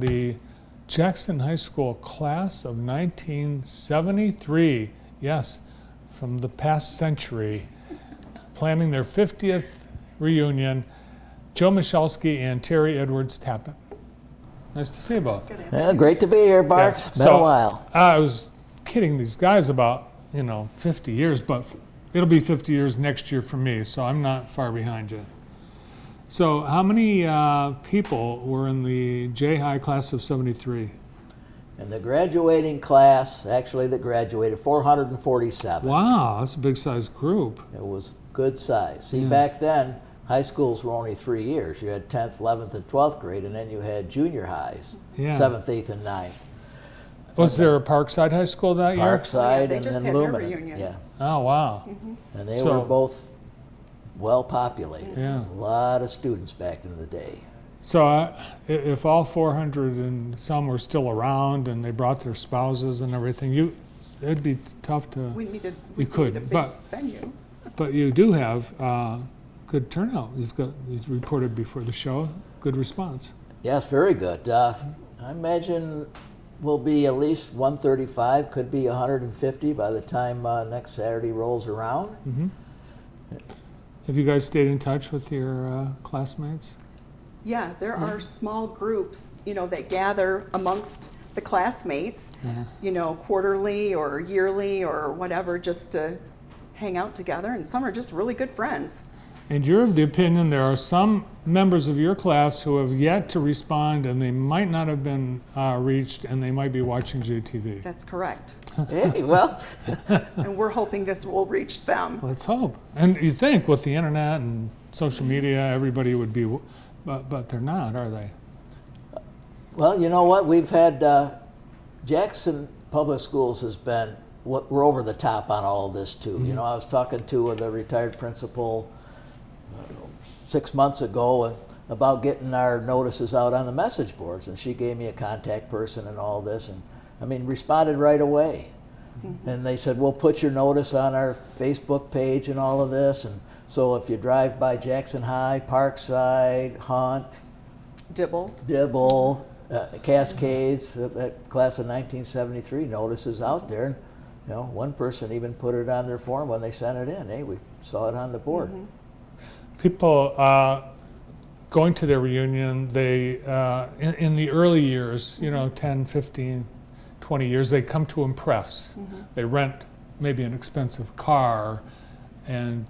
The Jackson High School class of 1973, yes, from the past century, planning their 50th reunion, Joe Michalski and Terry Edwards Tappan. Nice to see you both. Yeah, great to be here, Bart. Yeah. Been a while. I was kidding these guys about, 50 years, but it'll be 50 years next year for me, so I'm not far behind you. So how many people were in the J-High class of 73? And the graduating class, actually that graduated, 447. Wow, that's a big sized group. It was good size. See, Yeah. back then, high schools were only 3 years. You had 10th, 11th, and 12th grade, and then you had junior highs, Yeah. 7th, 8th, and 9th. Was there a Parkside High School that year? Parkside they and just then had their Lumen. reunion. Yeah, Oh, wow. and they So- were both well populated. Yeah. A lot of students back in the day. So if all 400 and some were still around and they brought their spouses and everything, it'd be tough to, We needed, You could, a big but- venue. but you do have good turnout. You reported before the show, good response. Yes, very good. I imagine we'll be at least 135, could be 150 by the time next Saturday rolls around. Have you guys stayed in touch with your classmates? Yeah, there are small groups, that gather amongst the classmates, quarterly or yearly or whatever, just to hang out together, and some are just really good friends. And you're of the opinion there are some members of your class who have yet to respond and they might not have been reached and they might be watching JTV. That's correct. Hey, well, And we're hoping this will reach them. Let's hope. And you think with the internet and social media, everybody would be, but they're not, are they? well, you know what? We've had Jackson Public Schools has been, we're over the top on all of this too. I was talking to the retired principal 6 months ago about getting our notices out on the message boards, and she gave me a contact person and all this, and responded right away. And they said, we'll put your notice on our Facebook page and all of this, and so if you drive by Jackson High, Parkside, Hunt, Dibble. Cascades, that class of 1973 notices out there. One person even put it on their form when they sent it in. Hey, we saw it on the board. People going to their reunion, they, in the early years, 10, 15, 20 years, they come to impress. They rent maybe an expensive car and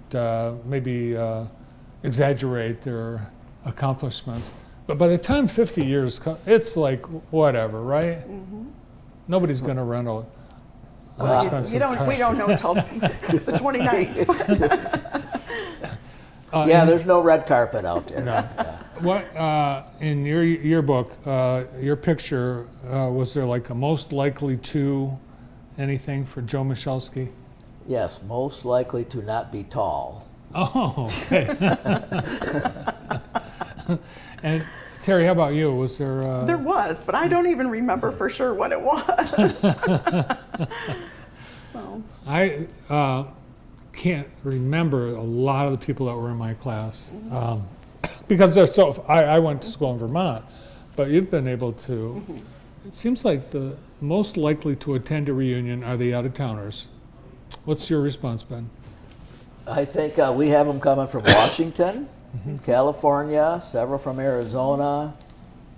maybe exaggerate their accomplishments. But by the time 50 years come, it's like whatever, right? Nobody's going to rent an expensive car. We don't know until the 29th. There's no red carpet out there. No. What in your yearbook, your picture, was there like a most likely to anything for Joe Michalski? Yes, most likely to not be tall. Oh, okay. And Terry, how about you? Was there? There was, but I don't even remember for sure what it was. So I can't remember a lot of the people that were in my class because they're so. I went to school in Vermont, but you've been able to. It seems like the most likely to attend a reunion are the out-of-towners. What's your response, Ben? I think we have them coming from Washington, California, several from Arizona,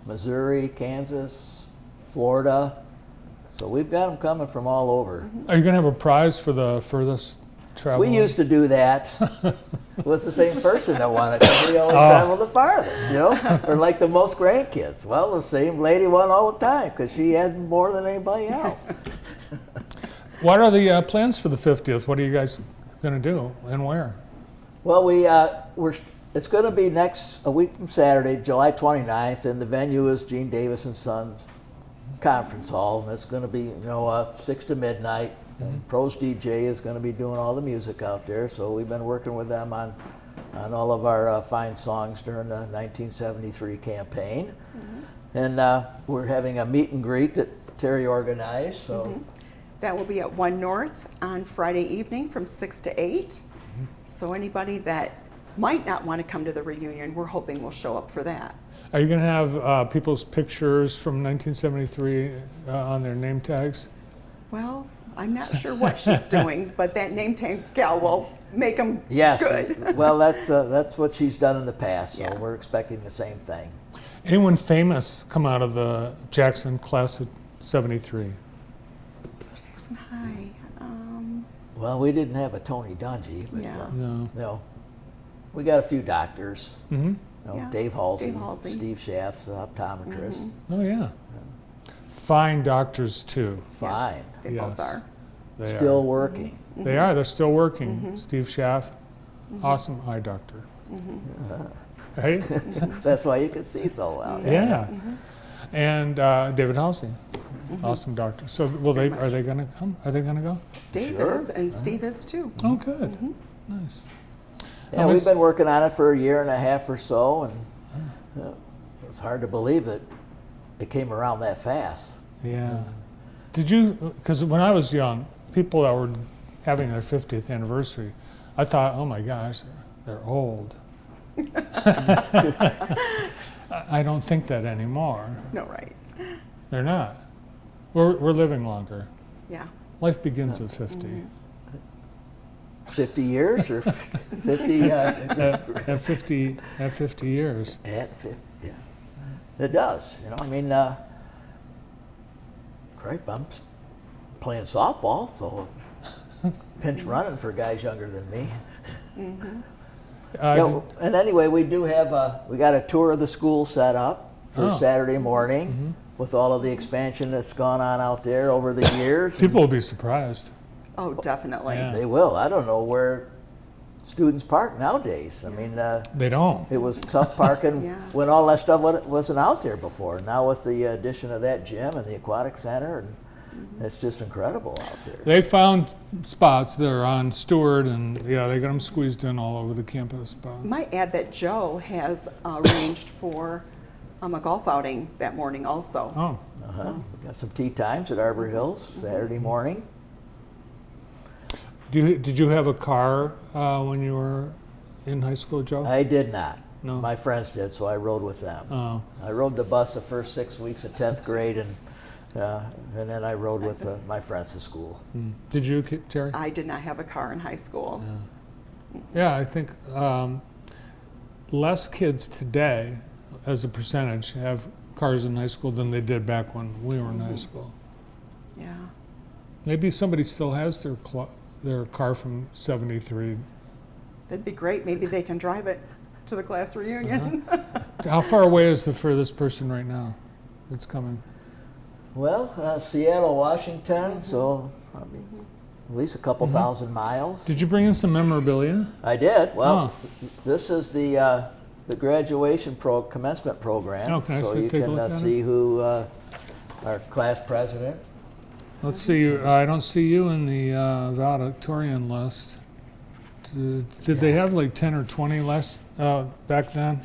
Missouri, Kansas, Florida. So we've got them coming from all over. Are you going to have a prize for the furthest travel? We used to do that. It was the same person that won it because we always traveled the farthest, or like the most grandkids. Well, the same lady won all the time because she had more than anybody else. What are the plans for the 50th? What are you guys going to do and where? Well, it's going to be a week from Saturday, July 29th, and the venue is Gene Davis and Sons Conference Hall, and it's going to be 6 to midnight. And Pros DJ is going to be doing all the music out there, so we've been working with them on all of our fine songs during the 1973 campaign. And we're having a meet and greet that Terry organized. So that will be at 1 North on Friday evening from 6 to 8. So anybody that might not want to come to the reunion, we're hoping will show up for that. Are you going to have people's pictures from 1973 on their name tags? Well, I'm not sure what she's doing, but that name tag gal will make them Yes. good. Well, that's what she's done in the past, so Yeah. we're expecting the same thing. Anyone famous come out of the Jackson class of 73? Jackson High. Well, we didn't have a Tony Dungy, but Yeah. No. no, we got a few doctors. Mm-hmm. You know, Yeah. Dave Halsey, Dave Halsey. Steve Schaff's an optometrist. Oh, yeah. Fine doctors, too. Fine. Yes, they both Yes. are. They Still are. working. They are. They're still working. Steve Schaff, awesome eye doctor. Right? That's why you can see so well. Yeah. And David Halsey, awesome doctor. So will they? Are they going to come? Are they going to go? Dave Sure. is, and Steve is too. Oh, good. Nice. Yeah, we've been working on it for a year and a half or so, and it's hard to believe that it came around that fast. Yeah. Did you? Because when I was young, people that were having their 50th anniversary, I thought, oh my gosh, they're old. I don't think that anymore. No, right. They're not. We're living longer. Yeah. Life begins at 50. 50 years or 50? At 50 years. At 50, yeah. It does. You know, I mean, crap, I'm playing softball, so pinch running for guys younger than me. Yeah, and anyway, we do have we got a tour of the school set up for Oh. Saturday morning with all of the expansion that's gone on out there over the years. People will be surprised. Oh, definitely. Yeah. They will. I don't know where students park nowadays. I mean, They don't. it was tough parking Yeah. when all that stuff wasn't out there before. Now with the addition of that gym and the aquatic center, and it's just incredible out there. They found spots that are on Stewart, and yeah, they got them squeezed in all over the campus. But Might add that Joe has arranged for a golf outing that morning also. oh, We got some tea times at Arbor Hills Saturday morning. did you have a car when you were in high school, Joe? I did not. No. My friends did, so I rode with them. Oh, I rode the bus the first 6 weeks of 10th grade, and then I rode with my friends to school. did you, Terry? I did not have a car in high school. Yeah, I think less kids today, as a percentage, have cars in high school than they did back when we were in high school. Yeah. Maybe somebody still has their car from '73. That'd be great. Maybe they can drive it to the class reunion. How far away is the furthest person right now that's coming? Well, Seattle, Washington, so I mean, at least a couple thousand miles. Did you bring in some memorabilia? I did. Well, this is the graduation commencement program. Oh, can I so see- you take a can look at see who our class president. Let's see. I don't see you in the valedictorian list. Did they have like 10 or 20 less back then?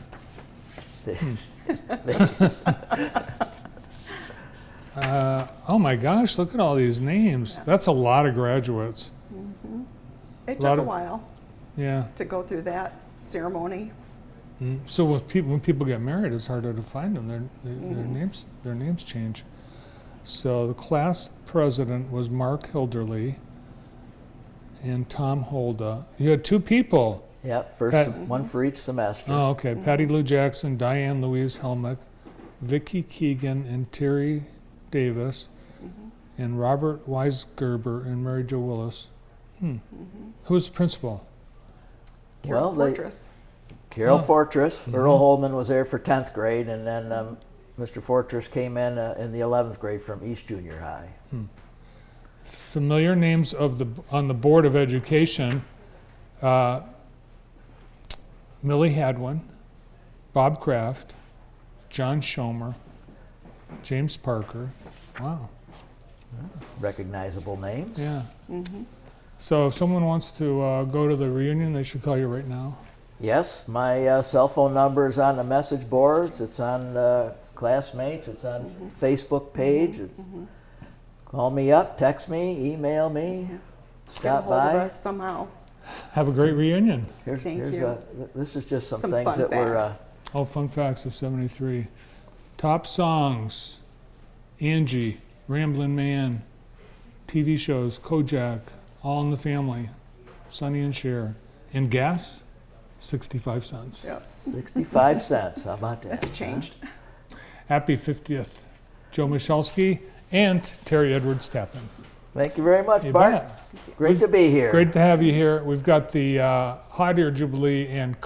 Oh my gosh! Look at all these names. That's a lot of graduates. It Lot took a of- while Yeah. to go through that ceremony. So when people get married, it's harder to find them. Their names change. So the class president was Mark Hilderly and Tom Holda. You had two people. Yep, first Pat- one for each semester. Oh, okay. Patty Lou Jackson, Diane Louise Helmick, Vicki Keegan, and Terry Davis, and Robert Weisgerber and Mary Jo Willis. Who was the principal? Carol Well, Fortress. Carol Fortress. Earl Holman was there for 10th grade, and then Mr. Fortress came in the 11th grade from East Junior High. Familiar names on the Board of Education: Millie Hadwin, Bob Kraft, John Schomer, James Parker. Wow. Recognizable names. Yeah. So if someone wants to go to the reunion, they should call you right now. Yes, my cell phone number is on the message boards. It's on Classmates. It's on Facebook page. Call me up, text me, email me, Get a stop hold of by. us somehow. Have a great reunion. Here's Thank here's you. this is just some Some things fun that were facts. Oh, fun facts of 73. Top songs: Angie, Ramblin' Man, TV shows, Kojak, All in the Family, Sonny and Cher. And gas, 65 cents. Yeah, 65 cents. How about that? that's changed. Happy 50th, Joe Michalski and Terry Edwards Tappan. Thank you very much, You Bart. bet. Great to be here. Great to have you here. We've got the Hot Air Jubilee and